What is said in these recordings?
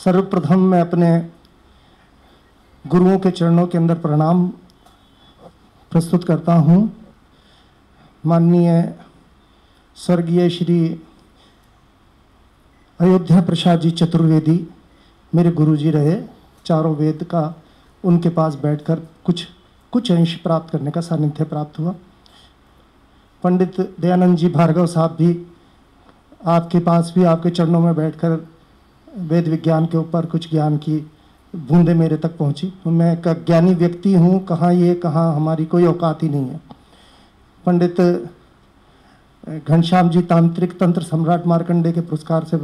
सर्वप्रथम मैं अपने गुरुओं के चरणों के अंदर प्रणाम प्रस्तुत करता हूँ। माननीय स्वर्गीय श्री अयोध्या प्रसाद जी चतुर्वेदी मेरे गुरुजी रहे। चारों वेद का उनके पास बैठकर कुछ अंश प्राप्त करने का सानिध्य प्राप्त हुआ। पंडित दयानंद जी भार्गव साहब भी आपके पास भी आपके चरणों में बैठकर वेद विज्ञान के ऊपर कुछ ज्ञान की बूंदें मेरे तक पहुंची। मैं एक ज्ञानी व्यक्ति हूं, कहाँ हमारी कोई औकात ही नहीं है। पंडित घनश्याम जी तांत्रिक तंत्र सम्राट मार्कंडे के पुरस्कार से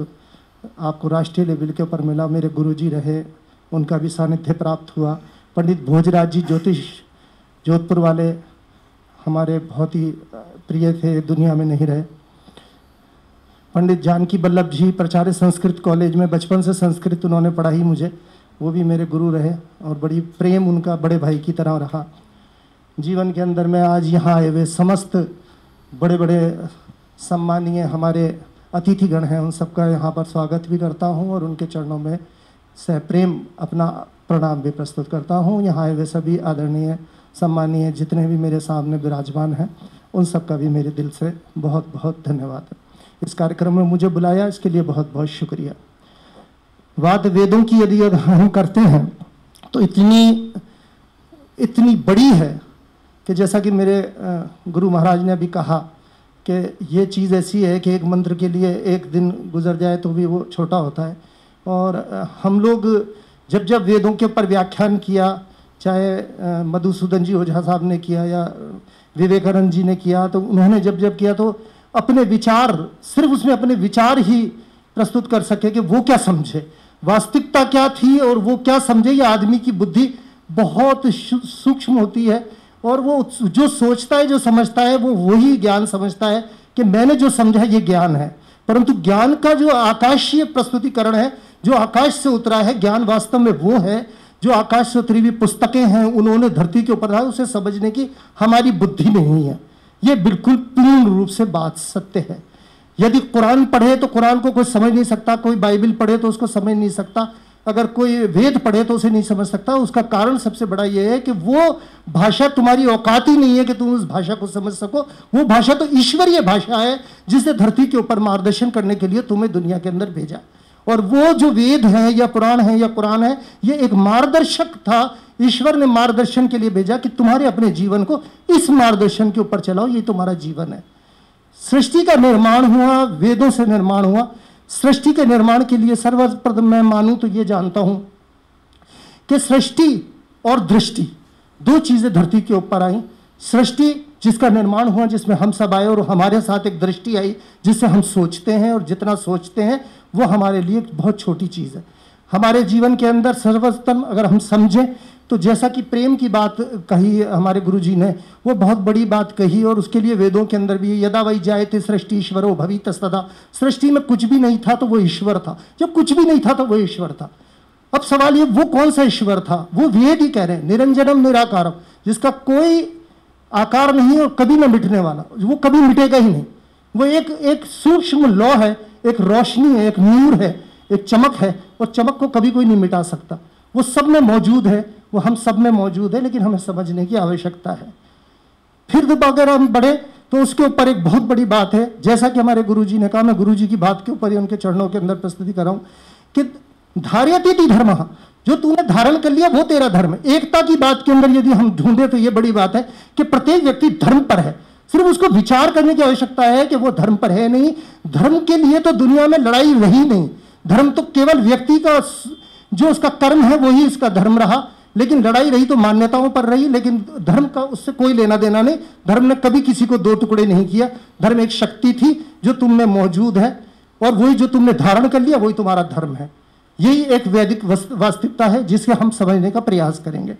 आपको राष्ट्रीय लेवल के ऊपर मिला, मेरे गुरुजी रहे, उनका भी सानिध्य प्राप्त हुआ। पंडित भोजराज जी ज्योतिष जोधपुर वाले हमारे बहुत ही प्रिय थे, दुनिया में नहीं रहे। पंडित जानकी बल्लभ जी प्राचार्य संस्कृत कॉलेज में बचपन से संस्कृत उन्होंने पढ़ाई मुझे, वो भी मेरे गुरु रहे और बड़ी प्रेम उनका बड़े भाई की तरह रहा जीवन के अंदर। मैं आज यहाँ आए हुए समस्त बड़े बड़े सम्मानीय हमारे अतिथिगण हैं, उन सबका यहाँ पर स्वागत भी करता हूँ और उनके चरणों में सप्रेम अपना प्रणाम भी प्रस्तुत करता हूँ। यहाँ आए हुए सभी आदरणीय सम्मानीय जितने भी मेरे सामने विराजमान हैं, उन सबका भी मेरे दिल से बहुत बहुत धन्यवाद। इस कार्यक्रम में मुझे बुलाया, इसके लिए बहुत बहुत शुक्रिया। वाद वेदों की यदि हम करते हैं तो इतनी बड़ी है कि जैसा कि मेरे गुरु महाराज ने अभी कहा कि ये चीज़ ऐसी है कि एक मंत्र के लिए एक दिन गुजर जाए तो भी वो छोटा होता है। और हम लोग जब वेदों के ऊपर व्याख्यान किया, चाहे मधुसूदन जी ओझा साहब ने किया या विवेकानंद जी ने किया, तो उन्होंने जब किया तो अपने विचार, सिर्फ उसमें अपने विचार ही प्रस्तुत कर सके कि वो क्या समझे, वास्तविकता क्या थी और वो क्या समझे। ये आदमी की बुद्धि बहुत सूक्ष्म होती है और वो जो सोचता है, जो समझता है, वो वही ज्ञान समझता है कि मैंने जो समझा ये ज्ञान है। परंतु ज्ञान का जो आकाशीय प्रस्तुतिकरण है, जो आकाश से उतरा है, ज्ञान वास्तव में वो है जो आकाश से उतरी हुई पुस्तकें हैं, उन्होंने धरती के ऊपर रखा, उसे समझने की हमारी बुद्धि नहीं है। ये बिल्कुल पूर्ण रूप से बात सत्य है। यदि कुरान पढ़े तो कुरान को कोई समझ नहीं सकता, कोई बाइबल पढ़े तो उसको समझ नहीं सकता, अगर कोई वेद पढ़े तो उसे नहीं समझ सकता। उसका कारण सबसे बड़ा ये है कि वो भाषा तुम्हारी औकात ही नहीं है कि तुम उस भाषा को समझ सको। वो भाषा तो ईश्वरीय भाषा है जिसने धरती के ऊपर मार्गदर्शन करने के लिए तुम्हें दुनिया के अंदर भेजा। और वो जो वेद है या पुराण है या कुरान है, ये एक मार्गदर्शक था। ईश्वर ने मार्गदर्शन के लिए भेजा कि तुम्हारे अपने जीवन को इस मार्गदर्शन के ऊपर चलाओ, ये तुम्हारा जीवन है। सृष्टि का निर्माण हुआ, वेदों से निर्माण हुआ। सृष्टि के निर्माण के लिए सर्वप्रथम मैं मानूं तो ये जानता हूं कि सृष्टि और दृष्टि दो चीजें धरती के ऊपर आई। सृष्टि जिसका निर्माण हुआ, जिसमें हम सब आए, और हमारे साथ एक दृष्टि आई जिससे हम सोचते हैं, और जितना सोचते हैं वो हमारे लिए बहुत छोटी चीज है। हमारे जीवन के अंदर सर्वोत्तम अगर हम समझें तो जैसा कि प्रेम की बात कही हमारे गुरुजी ने, वो बहुत बड़ी बात कही, और उसके लिए वेदों के अंदर भी यदा वै जायते सृष्टि ईश्वरो भवितस्तदा। सृष्टि में कुछ भी नहीं था तो वो ईश्वर था, जब कुछ भी नहीं था तो वो ईश्वर था। अब सवाल ये, वो कौन सा ईश्वर था? वो वेद ही कह रहे हैं, निरंजनम निराकारम, जिसका कोई आकार नहीं और कभी न मिटने वाला, वो कभी मिटेगा ही नहीं। वो एक सूक्ष्म लौ है, एक रोशनी है, एक नूर है, एक चमक है, और चमक को कभी कोई नहीं मिटा सकता। वो सब में मौजूद है, वो हम सब में मौजूद है, लेकिन हमें समझने की आवश्यकता है। फिर अगर हम बढ़े तो उसके ऊपर एक बहुत बड़ी बात है, जैसा कि हमारे गुरुजी ने कहा, मैं गुरुजी की बात के ऊपर ही उनके चरणों के अंदर प्रस्तुति कर रहा हूं कि धार्यते धर्म, जो तूने धारण कर लिया वो तेरा धर्म है। एकता की बात के अंदर यदि हम ढूंढे तो ये बड़ी बात है कि प्रत्येक व्यक्ति धर्म पर है, सिर्फ उसको विचार करने की आवश्यकता है कि वो धर्म पर है नहीं। धर्म के लिए तो दुनिया में लड़ाई रही नहीं, धर्म तो केवल व्यक्ति का जो उसका कर्म है वही उसका धर्म रहा, लेकिन लड़ाई रही तो मान्यताओं पर रही, लेकिन धर्म का उससे कोई लेना देना नहीं। धर्म ने कभी किसी को दो टुकड़े नहीं किया। धर्म एक शक्ति थी जो तुम में मौजूद है, और वही जो तुमने धारण कर लिया वही तुम्हारा धर्म है। यही एक वैदिक वास्तविकता है जिसके हम समझने का प्रयास करेंगे।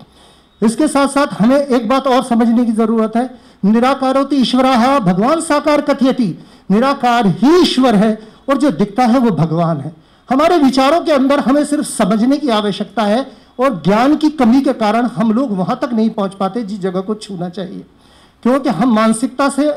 इसके साथ साथ हमें एक बात और समझने की जरूरत है, निराकारोति ईश्वरः भगवान साकार कथयति। निराकार ही ईश्वर है और जो दिखता है वो भगवान है। हमारे विचारों के अंदर हमें सिर्फ समझने की आवश्यकता है, और ज्ञान की कमी के कारण हम लोग वहां तक नहीं पहुंच पाते जिस जगह को छूना चाहिए, क्योंकि हम मानसिकता से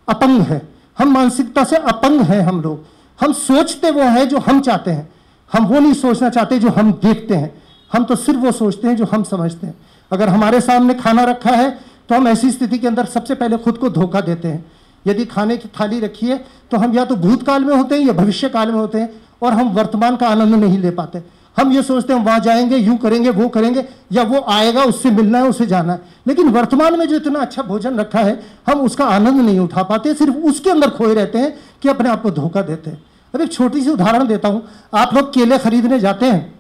अपंग हैं। हम मानसिकता से अपंग हैं हम लोग। हम सोचते वो हैं जो हम चाहते हैं, हम वो नहीं सोचना चाहते जो हम देखते हैं, हम तो सिर्फ वो सोचते हैं जो हम समझते हैं। अगर हमारे सामने खाना रखा है तो हम ऐसी स्थिति के अंदर सबसे पहले खुद को धोखा देते हैं। यदि खाने की थाली रखी है तो हम या तो भूतकाल में होते हैं या भविष्य काल में होते हैं, और हम वर्तमान का आनंद नहीं ले पाते। हम ये सोचते हैं हम वहाँ जाएंगे, यूं करेंगे, वो करेंगे, या वो आएगा, उससे मिलना है, उससे जाना है, लेकिन वर्तमान में जो इतना अच्छा भोजन रखा है हम उसका आनंद नहीं उठा पाते, सिर्फ उसके अंदर खोए रहते हैं कि अपने आप को धोखा देते हैं। अब एक छोटी सी उदाहरण देता हूँ। आप लोग केले खरीदने जाते हैं,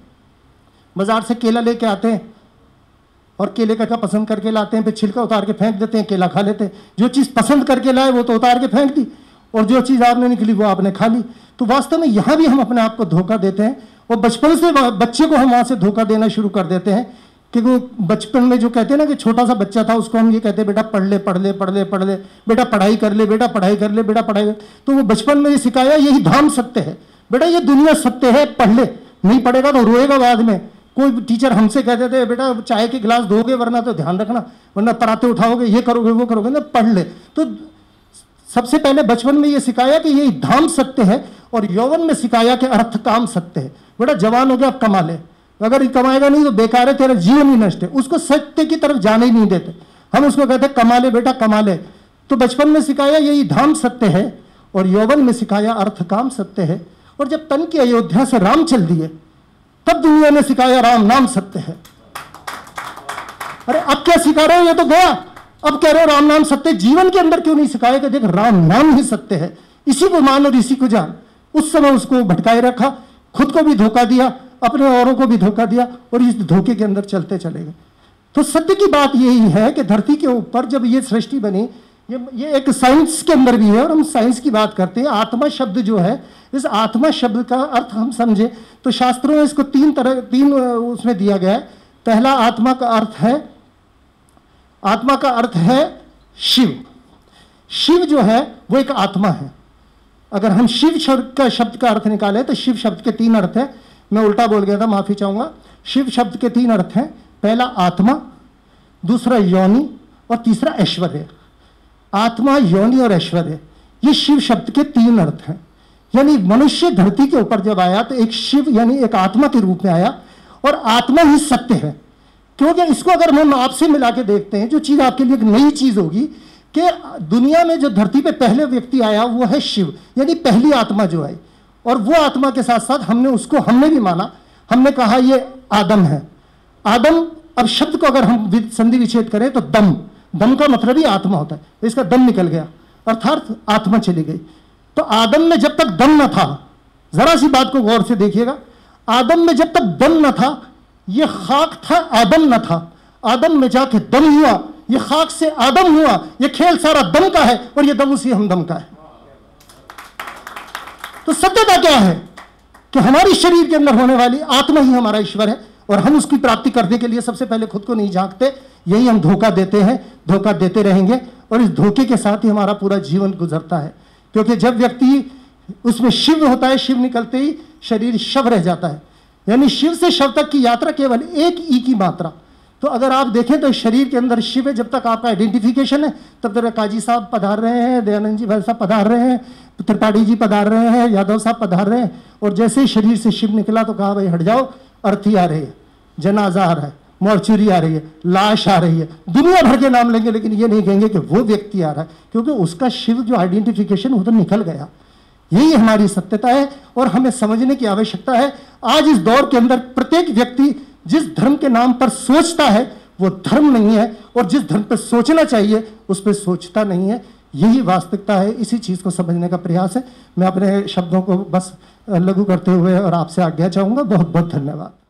बाजार से केला लेके आते हैं और केले का पसंद करके लाते हैं, फिर छिलका उतार के फेंक देते हैं, केला खा लेते हैं। जो चीज़ पसंद करके लाए वो तो उतार के फेंक दी, और जो चीज़ आपने निकली वो आपने खा ली। तो वास्तव में यहाँ भी हम अपने आप को धोखा देते हैं, और बचपन से बच्चे को हम वहाँ से धोखा देना शुरू कर देते हैं कि वो बचपन में जो कहते हैं ना कि छोटा सा बच्चा था, उसको हम ये कहते हैं बेटा पढ़ ले पढ़ ले पढ़ ले पढ़ ले, बेटा पढ़ाई कर ले, बेटा पढ़ाई कर ले, बेटा पढ़ाई कर। तो वो बचपन में ये सिखाया यही धाम सत्य है, बेटा ये दुनिया सत्य है, पढ़ ले, नहीं पढ़ेगा तो रोएगा बाद में। कोई टीचर हमसे कहते थे बेटा चाय के गिलास धोगे वरना तो ध्यान रखना, वरना पराते उठाओगे, ये करोगे वो करोगे, ना पढ़ ले। तो सबसे पहले बचपन में ये सिखाया कि ये धाम सत्य है, और यौवन में सिखाया कि अर्थ काम सत्य है। बेटा जवान हो गया अब कमा ले, अगर कमाएगा नहीं तो बेकार है, तेरा जीवन ही नष्ट है। उसको सत्य की तरफ जाने ही नहीं देते, हम उसको कहते कमा ले बेटा कमा ले। तो बचपन में सिखाया यही धाम सत्य है, और यौवन में सिखाया अर्थ काम सत्य है। और जब तन की अयोध्या से राम चल दिए तब दुनिया ने सिखाया राम नाम सत्य है। अरे अब क्या सिखा रहे हो, ये तो गया, अब कह रहे हो राम नाम सत्य। जीवन के अंदर क्यों नहीं सिखाया कि देख राम नाम ही सत्य है, इसी को मान और इसी को जान। उस समय उसको भटकाए रखा, खुद को भी धोखा दिया, अपने औरों को भी धोखा दिया, और इस धोखे के अंदर चलते चले गए। तो सत्य की बात यही है कि धरती के ऊपर जब ये सृष्टि बनी, ये एक साइंस के अंदर भी है, और हम साइंस की बात करते हैं। आत्मा शब्द जो है, इस आत्मा शब्द का अर्थ हम समझे तो शास्त्रों में इसको तीन उसमें दिया गया है। पहला आत्मा का अर्थ है शिव। शिव जो है वो एक आत्मा है। अगर हम शिव शब्द का अर्थ निकालें तो शिव शब्द के 3 अर्थ है। मैं उल्टा बोल गया था, माफी चाहूंगा। शिव शब्द के 3 अर्थ हैं, पहला आत्मा, दूसरा योनि, और तीसरा ऐश्वर्य। आत्मा, योनि और ऐश्वर्य, ये शिव शब्द के 3 अर्थ हैं। यानी मनुष्य धरती के ऊपर जब आया तो एक शिव यानी एक आत्मा के रूप में आया, और आत्मा ही सत्य है। क्योंकि इसको अगर हम आपसे मिला के देखते हैं, जो चीज आपके लिए एक नई चीज होगी कि दुनिया में जो धरती पे पहले व्यक्ति आया वो है शिव, यानी पहली आत्मा जो आई। और वो आत्मा के साथ साथ हमने भी माना, हमने कहा ये आदम है। आदम, अब शब्द को अगर हम संधि विच्छेद करें तो दम का मतलब ही आत्मा होता है, इसका दम निकल गया, अर्थात आत्मा चली गई। तो आदम में जब तक दम न था, जरा सी बात को गौर से देखिएगा, आदम में जब तक दम न था, ये खाक था, आदम न था। आदम में जाके दम हुआ, ये खाक से आदम हुआ। ये खेल सारा दम का है, और ये दम उसी हमदम का है। तो सत्यता क्या है कि हमारी शरीर के अंदर होने वाली आत्मा ही हमारा ईश्वर है, और हम उसकी प्राप्ति करने के लिए सबसे पहले खुद को नहीं झांकते। यही हम धोखा देते हैं, धोखा देते रहेंगे, और इस धोखे के साथ ही हमारा पूरा जीवन गुजरता है। क्योंकि जब व्यक्ति उसमें शिव होता है, शिव निकलते ही शरीर शव रह जाता है। यानी शिव से शव तक की यात्रा केवल एक ई की मात्रा। तो अगर आप देखें तो शरीर के अंदर शिव है, जब तक आपका आइडेंटिफिकेशन है तब तक काजी साहब पधार रहे हैं, दयानंद जी भाई साहब पधार रहे हैं, त्रिपाठी जी पधार रहे हैं, यादव साहब पधार रहे हैं। और जैसे ही शरीर से शिव निकला तो कहा भाई हट जाओ, अर्थी आ रही है, जनाजा आ रहा है, मॉर्चुरी आ रही है, लाश आ रही है, दुनिया भर के नाम लेंगे, लेकिन ये नहीं कहेंगे कि वो व्यक्ति आ रहा है, क्योंकि उसका शिव जो आइडेंटिफिकेशन वो तो निकल गया। यही हमारी सत्यता है, और हमें समझने की आवश्यकता है। आज इस दौर के अंदर प्रत्येक व्यक्ति जिस धर्म के नाम पर सोचता है वो धर्म नहीं है, और जिस धर्म पर सोचना चाहिए उस पर सोचता नहीं है। यही वास्तविकता है, इसी चीज़ को समझने का प्रयास है। मैं अपने शब्दों को बस लघु करते हुए और आपसे आज्ञा चाहूँगा। बहुत बहुत धन्यवाद।